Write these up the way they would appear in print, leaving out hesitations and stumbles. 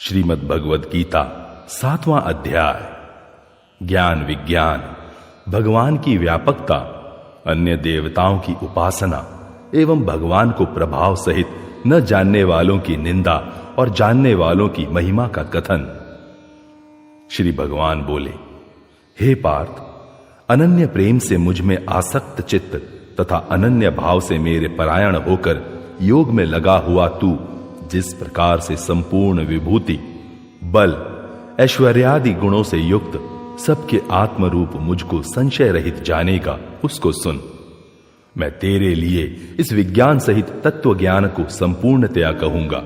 श्रीमद् भगवद गीता 7वां अध्याय। ज्ञान विज्ञान, भगवान की व्यापकता, अन्य देवताओं की उपासना एवं भगवान को प्रभाव सहित न जानने वालों की निंदा और जानने वालों की महिमा का कथन। श्री भगवान बोले, हे पार्थ, अनन्य प्रेम से मुझ में आसक्त चित्त तथा अनन्य भाव से मेरे परायण होकर योग में लगा हुआ तू जिस प्रकार से संपूर्ण विभूति, बल, ऐश्वर्यादि गुणों से युक्त सबके आत्म रूप मुझको संशय रहित जानेगा, उसको सुन। मैं तेरे लिए इस विज्ञान सहित तत्व ज्ञान को संपूर्णतया कहूंगा,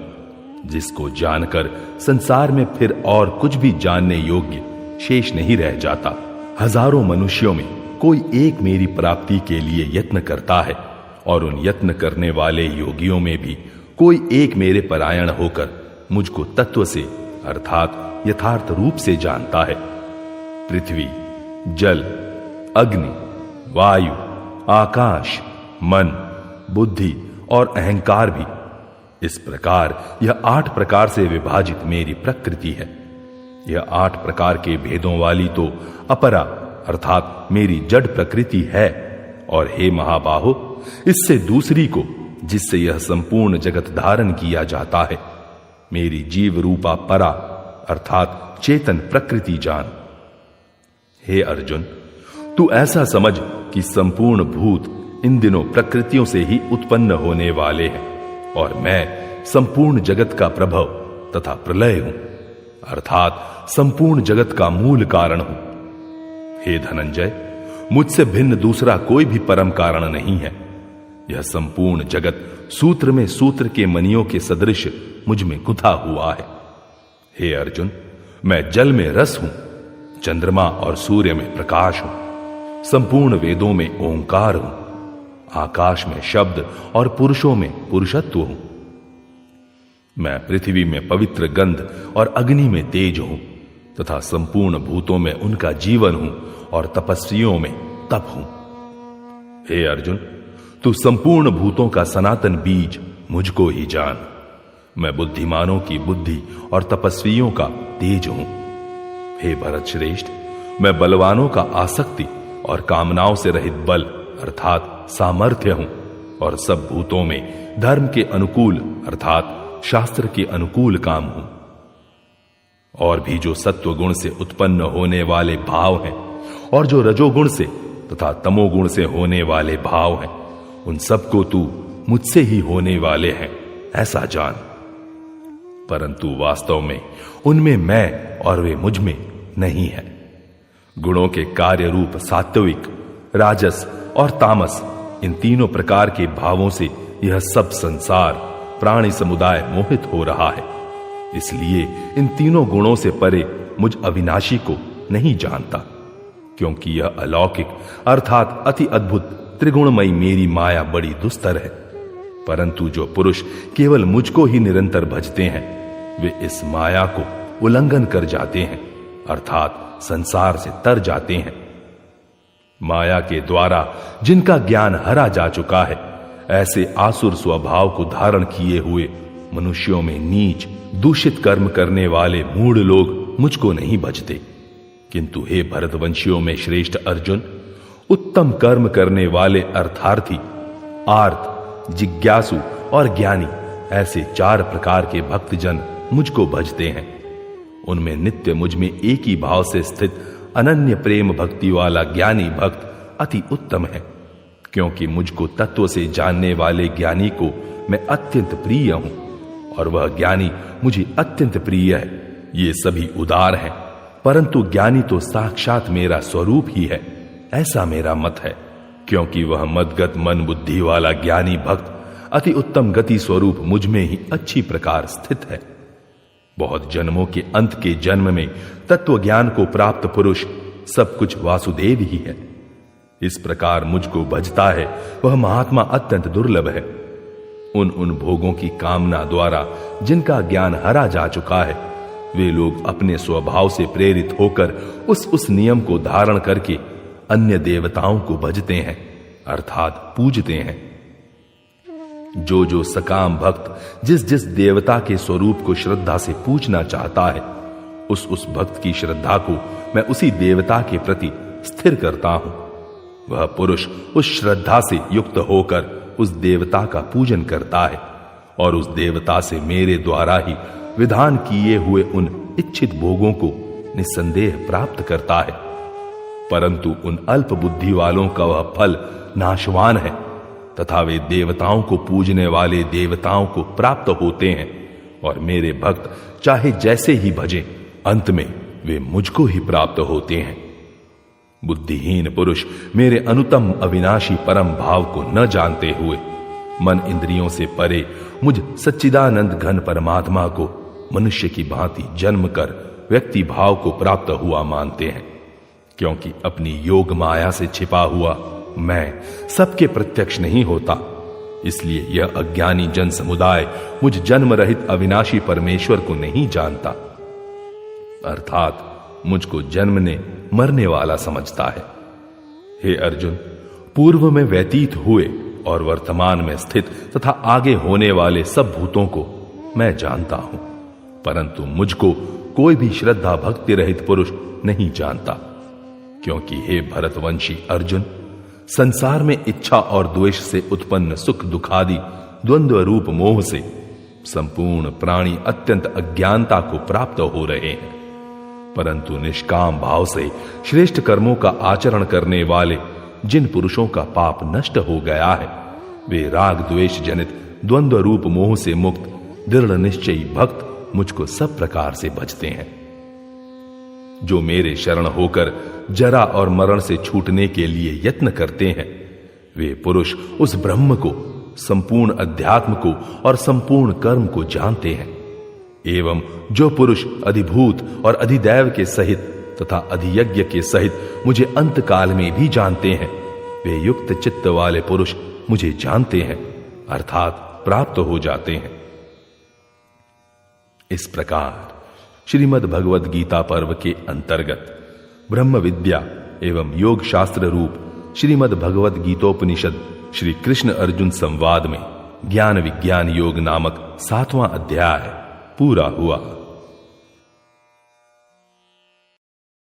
जिसको जानकर संसार में फिर और कुछ भी जानने योग्य शेष नहीं रह जाता। हजारों मनुष्यों में कोई एक मेरी प्राप्ति के लिए यत्न करता है और उन यत्न करने वाले योगियों में भी कोई एक मेरे परायण होकर मुझको तत्व से अर्थात यथार्थ रूप से जानता है। पृथ्वी, जल, अग्नि, वायु, आकाश, मन, बुद्धि और अहंकार भी, इस प्रकार यह 8 प्रकार से विभाजित मेरी प्रकृति है। यह 8 प्रकार के भेदों वाली तो अपरा अर्थात मेरी जड़ प्रकृति है। और हे महाबाहो, इससे दूसरी को, जिससे यह संपूर्ण जगत धारण किया जाता है, मेरी जीव रूपा परा अर्थात चेतन प्रकृति जान। हे अर्जुन, तू ऐसा समझ कि संपूर्ण भूत इन दिनों प्रकृतियों से ही उत्पन्न होने वाले हैं और मैं संपूर्ण जगत का प्रभव तथा प्रलय हूं, अर्थात संपूर्ण जगत का मूल कारण हूं। हे धनंजय, मुझसे भिन्न दूसरा कोई भी परम कारण नहीं है। यह संपूर्ण जगत सूत्र में सूत्र के मणियों के सदृश मुझ में गुथा हुआ है। हे अर्जुन, मैं जल में रस हूं, चंद्रमा और सूर्य में प्रकाश हूं, संपूर्ण वेदों में ओंकार हूं, आकाश में शब्द और पुरुषों में पुरुषत्व हूं। मैं पृथ्वी में पवित्र गंध और अग्नि में तेज हूं तथा संपूर्ण भूतों में उनका जीवन हूं और तपस्वियों में तप हूं। हे अर्जुन, तू संपूर्ण भूतों का सनातन बीज मुझको ही जान। मैं बुद्धिमानों की बुद्धि और तपस्वियों का तेज हूं। हे भरत श्रेष्ठ, मैं बलवानों का आसक्ति और कामनाओं से रहित बल अर्थात सामर्थ्य हूं और सब भूतों में धर्म के अनुकूल अर्थात शास्त्र के अनुकूल काम हूं। और भी जो सत्व गुण से उत्पन्न होने वाले भाव हैं और जो रजोगुण से तथा तमोगुण से होने वाले भाव हैं, उन सबको तू मुझसे ही होने वाले हैं, ऐसा जान। परंतु वास्तव में उनमें मैं और वे मुझ में नहीं है। गुणों के कार्य रूप सात्विक, राजस और तामस, इन तीनों प्रकार के भावों से यह सब संसार प्राणी समुदाय मोहित हो रहा है। इसलिए इन तीनों गुणों से परे मुझ अविनाशी को नहीं जानता, क्योंकि यह अलौकिक अर्थात अति अद्भुत त्रिगुणमयी मेरी माया बड़ी दुस्तर है। परंतु जो पुरुष केवल मुझको ही निरंतर भजते हैं, वे इस माया को उल्लंघन कर जाते हैं अर्थात संसार से तर जाते हैं। माया के द्वारा जिनका ज्ञान हरा जा चुका है, ऐसे आसुर स्वभाव को धारण किए हुए मनुष्यों में नीच दूषित कर्म करने वाले मूढ़ लोग मुझको नहीं भजते। किंतु हे भरतवंशियों में श्रेष्ठ अर्जुन, उत्तम कर्म करने वाले अर्थार्थी, आर्त, जिज्ञासु और ज्ञानी, ऐसे 4 प्रकार के भक्तजन मुझको भजते हैं। उनमें नित्य मुझ में एक ही भाव से स्थित अनन्य प्रेम भक्ति वाला ज्ञानी भक्त अति उत्तम है, क्योंकि मुझको तत्व से जानने वाले ज्ञानी को मैं अत्यंत प्रिय हूं और वह ज्ञानी मुझे अत्यंत प्रिय है। ये सभी उदार हैं, परंतु ज्ञानी तो साक्षात मेरा स्वरूप ही है, ऐसा मेरा मत है। क्योंकि वह मदगत मन बुद्धि वाला ज्ञानी भक्त अति उत्तम गति स्वरूप मुझ में ही अच्छी प्रकार स्थित है। बहुत जन्मों के अंत के जन्म में तत्व ज्ञान को प्राप्त पुरुष सब कुछ वासुदेव ही है। इस प्रकार मुझको भजता है वह महात्मा अत्यंत दुर्लभ है। उन भोगों की कामना द्वारा जिनका ज्ञान हरा जा चुका है, वे लोग अपने स्वभाव से प्रेरित होकर उस नियम को धारण करके अन्य देवताओं को भजते हैं अर्थात पूजते हैं। जो जो सकाम भक्त जिस जिस देवता के स्वरूप को श्रद्धा से पूजना चाहता है, उस भक्त की श्रद्धा को मैं उसी देवता के प्रति स्थिर करता हूं। वह पुरुष उस श्रद्धा से युक्त होकर उस देवता का पूजन करता है और उस देवता से मेरे द्वारा ही विधान किए हुए उन इच्छित भोगों को निस्संदेह प्राप्त करता है। परंतु उन अल्प बुद्धि वालों का वह फल नाशवान है तथा वे देवताओं को पूजने वाले देवताओं को प्राप्त होते हैं और मेरे भक्त चाहे जैसे ही भजें, अंत में वे मुझको ही प्राप्त होते हैं। बुद्धिहीन पुरुष मेरे अनुतम अविनाशी परम भाव को न जानते हुए मन इंद्रियों से परे मुझ सच्चिदानंद घन परमात्मा को मनुष्य की भांति जन्म कर व्यक्ति भाव को प्राप्त हुआ मानते हैं, क्योंकि अपनी योग माया से छिपा हुआ मैं सबके प्रत्यक्ष नहीं होता। इसलिए यह अज्ञानी जन समुदाय मुझ जन्म रहित अविनाशी परमेश्वर को नहीं जानता, अर्थात मुझको जन्मने मरने वाला समझता है। हे अर्जुन, पूर्व में व्यतीत हुए और वर्तमान में स्थित तथा आगे होने वाले सब भूतों को मैं जानता हूं, परंतु मुझको कोई भी श्रद्धा भक्ति रहित पुरुष नहीं जानता, क्योंकि हे भरतवंशी अर्जुन, संसार में इच्छा और द्वेष से उत्पन्न सुख दुखादि द्वंद्व रूप मोह से संपूर्ण प्राणी अत्यंत अज्ञानता को प्राप्त हो रहे हैं। परंतु निष्काम भाव से श्रेष्ठ कर्मों का आचरण करने वाले जिन पुरुषों का पाप नष्ट हो गया है, वे राग द्वेष जनित द्वंद्व रूप मोह से मुक्त दृढ़ निश्चयी भक्त मुझको सब प्रकार से भजते हैं। जो मेरे शरण होकर जरा और मरण से छूटने के लिए यत्न करते हैं, वे पुरुष उस ब्रह्म को, संपूर्ण अध्यात्म को और संपूर्ण कर्म को जानते हैं। एवं जो पुरुष अधिभूत और अधिदैव के सहित तथा अधियज्ञ के सहित मुझे अंत काल में भी जानते हैं, वे युक्त चित्त वाले पुरुष मुझे जानते हैं, अर्थात प्राप्त हो जाते हैं। इस प्रकार श्रीमद् भगवद गीता पर्व के अंतर्गत ब्रह्म विद्या एवं योग शास्त्र रूप श्रीमद् भगवद गीतोपनिषद श्री कृष्ण अर्जुन संवाद में ज्ञान विज्ञान योग नामक 7वां अध्याय पूरा हुआ।